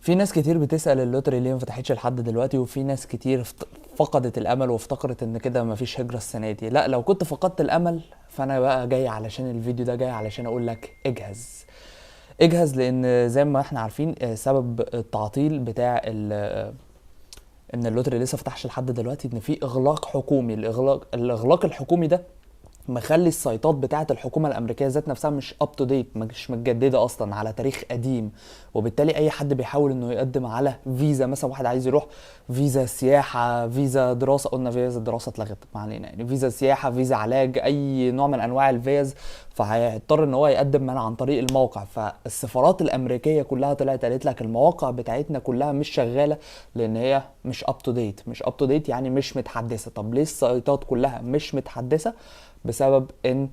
في ناس كتير بتسأل اللوتري ليه ما فتحتش لحد دلوقتي، وفي ناس كتير فقدت الامل وافتكرت ان كده مفيش هجرة السنة دي. لا، لو كنت فقدت الامل فانا بقى جاي علشان الفيديو ده، جاي علشان اقول لك اجهز اجهز. لان زي ما احنا عارفين سبب التعطيل بتاع ان اللوتري لسه فتحش لحد دلوقتي ان في اغلاق حكومي. الاغلاق الحكومي ده مخلي السيطات بتاعه الحكومه الامريكيه ذات نفسها مش اب تو ديت، مش متجدده اصلا، على تاريخ قديم. وبالتالي اي حد بيحاول انه يقدم على فيزا، مثلا واحد عايز يروح فيزا سياحه، فيزا دراسه، قلنا فيزا الدراسه اتلغت ما علينا، يعني فيزا سياحه، فيزا علاج، اي نوع من انواع الفيز، فهيضطر ان هو يقدم من عن طريق الموقع. فالسفارات الامريكيه كلها طلعت قالت لك المواقع بتاعتنا كلها مش شغاله، لان هي مش اب تو ديت. مش اب تو ديت يعني مش متحدثه. طب ليه السيطات كلها مش متحدثه؟ بسبب ان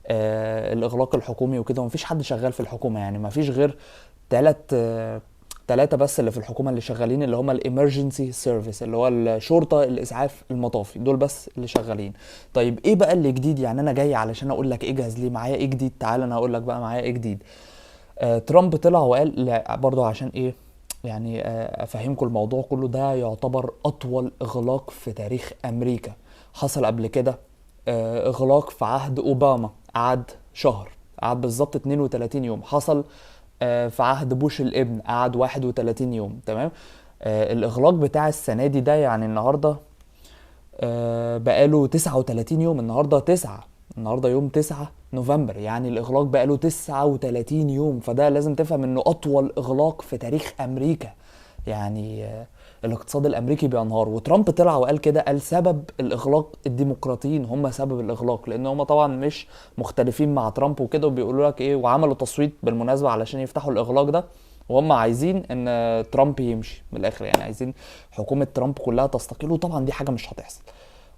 الاغلاق الحكومي وكده، ومفيش حد شغال في الحكومه. يعني مفيش غير تلات تلاتة بس اللي في الحكومه اللي شغالين، اللي هم الامرجنسي سيرفيس، اللي هو الشرطه الاسعاف المطافي، دول بس اللي شغالين. طيب ايه بقى اللي جديد؟ يعني انا جاي علشان اقول لك اجهز ليه، معايا ايه جديد؟ تعال انا هقول لك بقى معايا ايه جديد. ترامب طلع وقال برضه عشان ايه، يعني افهمكم الموضوع كله. ده يعتبر اطول اغلاق في تاريخ امريكا. حصل قبل كده اغلاق في عهد اوباما، قعد شهر، قعد بالظبط 32 يوم. حصل في عهد بوش الابن، قعد 31 يوم. تمام. الاغلاق بتاع السنه دي ده يعني النهارده بقاله 39 يوم. النهارده 9، النهارده يوم 9 نوفمبر، يعني الاغلاق بقاله 39 يوم. فده لازم تفهم انه اطول اغلاق في تاريخ امريكا. يعني الاقتصاد الامريكي بينهار. وترامب طلع وقال كده، قال سبب الاغلاق الديمقراطيين هم سبب الاغلاق، لان هم طبعا مش مختلفين مع ترامب وكده، وبيقولوا لك ايه، وعملوا تصويت بالمناسبه علشان يفتحوا الاغلاق ده. وهم عايزين ان ترامب يمشي من الاخر، يعني عايزين حكومه ترامب كلها تستقيل. وطبعا دي حاجه مش هتحصل.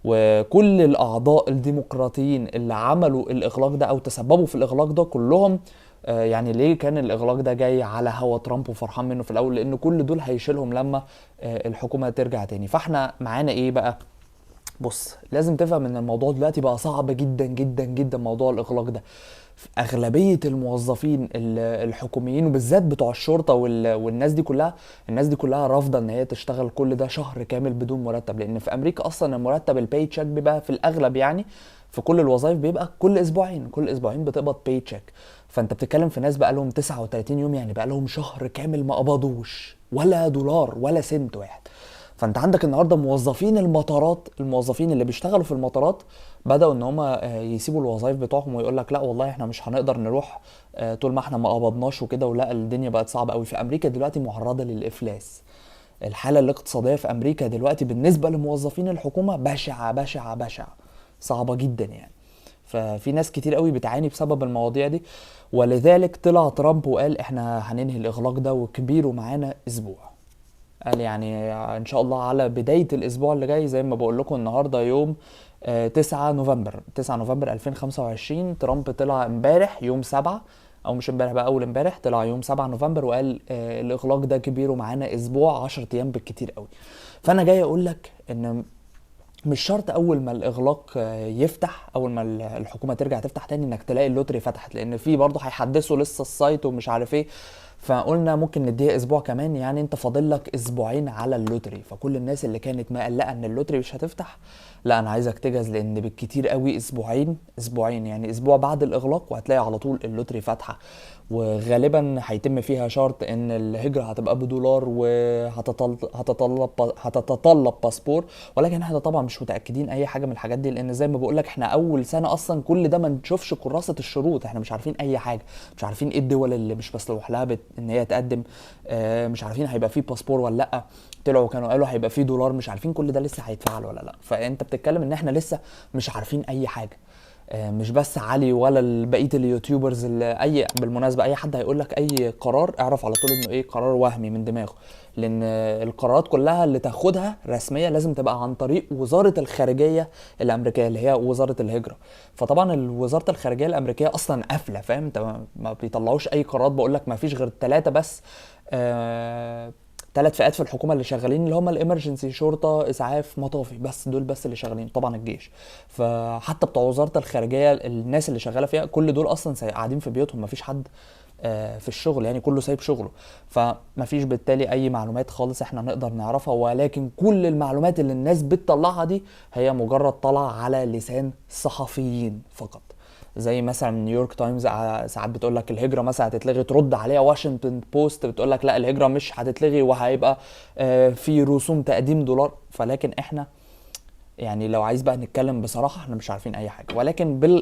وكل الاعضاء الديمقراطيين اللي عملوا الاغلاق ده او تسببوا في الاغلاق ده كلهم، يعني ليه كان الاغلاق ده جاي على هوا ترامب وفرحان منه في الاول؟ لان كل دول هيشيلهم لما الحكومه ترجع تاني. فاحنا معانا ايه بقى؟ بص، لازم تفهم ان الموضوع دلوقتي بقى صعب جدا جدا جدا، موضوع الاغلاق ده. اغلبيه الموظفين الحكوميين، وبالذات بتوع الشرطه والناس دي كلها، الناس دي كلها رافضه ان هي تشتغل كل ده شهر كامل بدون مرتب. لان في امريكا اصلا المرتب الباي تشيك بيبقى في الاغلب، يعني في كل الوظائف بيبقى كل اسبوعين، كل اسبوعين بتقبض باي تشيك. فانت بتتكلم في ناس بقى لهم 39 يوم، يعني بقى لهم شهر كامل ما قبضوش ولا دولار ولا سنت واحد. فانت عندك النهارده موظفين المطارات، الموظفين اللي بيشتغلوا في المطارات بدأوا ان هم يسيبوا الوظائف بتوعهم، ويقول لك لا والله احنا مش هنقدر نروح طول ما احنا ما قبضناش وكده. ولا الدنيا بقت صعبه قوي في امريكا دلوقتي، معرضه للافلاس. الحاله الاقتصاديه في امريكا دلوقتي بالنسبه لموظفين الحكومه بشعه بشعه بشعه، صعبه جدا يعني. ففي ناس كتير قوي بتعاني بسبب المواضيع دي. ولذلك طلع ترامب وقال احنا هننهي الاغلاق ده، وكبيره معانا اسبوع. قال يعني ان شاء الله على بداية الاسبوع اللي جاي، زي ما بقول لكم النهاردة يوم 9 نوفمبر، 9 نوفمبر 2025. ترامب طلع امبارح يوم 7، او مش امبارح بقى، اول امبارح طلع يوم 7 نوفمبر وقال الاغلاق ده كبير ومعانا اسبوع، 10 ايام بالكتير قوي. فانا جاي اقول لك ان مش شرط اول ما الاغلاق يفتح، اول ما الحكومه ترجع تفتح تاني، انك تلاقي اللوتري فتحت. لان في برضه هيحدثوا لسه السايت ومش عارف ايه. فقلنا ممكن نديها اسبوع كمان، يعني انت فاضل لك اسبوعين على اللوتري. فكل الناس اللي كانت مقلقه ان اللوتري مش هتفتح، لا انا عايزك تجهز، لان بالكتير قوي اسبوعين، اسبوعين يعني اسبوع بعد الاغلاق وهتلاقي على طول اللوتري فاتحه. وغالبا هيتم فيها شرط ان الهجره هتبقى بدولار، وهتتطلب باسبور. ولكن احنا طبعا مش متاكدين اي حاجه من الحاجات دي، لان زي ما بقول لك احنا اول سنه اصلا كل ده ما نشوفش كراسه الشروط. احنا مش عارفين اي حاجه، مش عارفين ايه الدول اللي مش مسموح لها ان هي تقدم، مش عارفين هيبقى فيه باسبور ولا لا. طلعوا كانوا قالوا هيبقى فيه دولار، مش عارفين كل ده لسه هيتفعل ولا لا. فانت بتتكلم ان احنا لسه مش عارفين اي حاجه. مش بس علي ولا بقيه اليوتيوبرز، اللي اي بالمناسبه اي حد هيقول لك اي قرار، اعرف على طول انه ايه، قرار وهمي من دماغه. لان القرارات كلها اللي تاخدها رسميه لازم تبقى عن طريق وزاره الخارجيه الامريكيه، اللي هي وزاره الهجره. فطبعا وزاره الخارجيه الامريكيه اصلا قافله، فاهم انت؟ ما بيطلعوش اي قرارات. بقول لك ما فيش غير 3 بس 3 فئات في الحكومه اللي شغالين، اللي هم الامرجنسي، شرطه، اسعاف، مطافي، بس دول بس اللي شغالين، طبعا الجيش. فحتى بتوع وزاره الخارجيه الناس اللي شغاله فيها كل دول اصلا قاعدين في بيوتهم، مفيش حد في الشغل، يعني كله سايب شغله. فمفيش بالتالي اي معلومات خالص احنا نقدر نعرفها، ولكن كل المعلومات اللي الناس بتطلعها دي هي مجرد طلع على لسان صحفيين فقط. زي مثلا نيويورك تايمز ساعات بتقول لك الهجره مثلا هتتلغي، ترد عليها واشنطن بوست بتقول لك لا الهجره مش هتتلغي وهيبقى في رسوم تقديم دولار. فلكن احنا يعني لو عايز بقى نتكلم بصراحه احنا مش عارفين اي حاجه. ولكن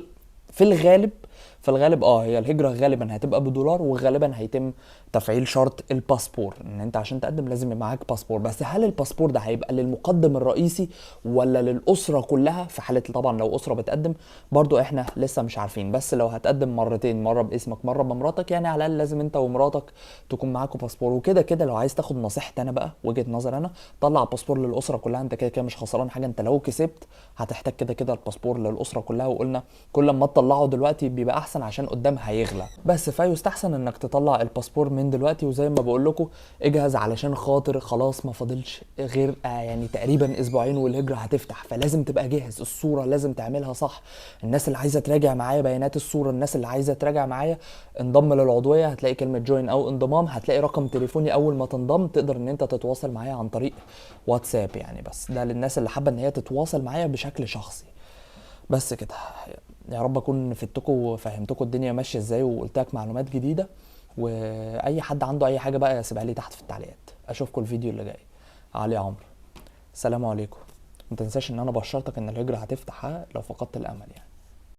في الغالب، هي الهجرة غالبا هتبقى بدولار، وغالبا هيتم تفعيل شرط الباسبور، ان انت عشان تقدم لازم يبقى معاك باسبور. بس هل الباسبور ده هيبقى للمقدم الرئيسي ولا للأسرة كلها؟ في حالة طبعا لو أسرة بتقدم برضو احنا لسه مش عارفين. بس لو هتقدم مرتين، مرة باسمك مرة بمراتك، يعني على الأقل لازم انت ومراتك تكون معاكوا باسبور. وكده كده لو عايز تاخد نصيحتي انا بقى، وجهة نظر انا، طلع باسبور للأسرة كلها، انت كده كده مش خسران حاجة. انت لو كسبت هتحتاج كده كده الباسبور للأسرة كلها، وقلنا كل ما تطلعه دلوقتي بيبقى احسن عشان قدام هيغلى. بس فيستحسن انك تطلع الباسبور من دلوقتي. وزي ما بقول لكم اجهز علشان خاطر خلاص ما فاضلش غير يعني تقريبا اسبوعين والهجرة هتفتح، فلازم تبقى جاهز. الصورة لازم تعملها صح. الناس اللي عايزة تراجع معايا بيانات الصورة، الناس اللي عايزة تراجع معايا انضم للعضوية، هتلاقي كلمة جوين او انضمام، هتلاقي رقم تليفوني اول ما تنضم تقدر ان انت تتواصل معايا عن طريق واتساب يعني. بس ده للناس اللي حابة ان هي تتواصل معايا بشكل شخصي. بس كده، يا رب اكون فدتكم وفهمتكم الدنيا ماشيه ازاي وقلت لك معلومات جديده. واي حد عنده اي حاجه بقى يسيبها لي تحت في التعليقات. اشوفكم الفيديو اللي جاي. علي عمرو، السلام عليكم. ما تنساش ان انا بشرتك ان الهجره هتفتح لو فقدت الامل يعني.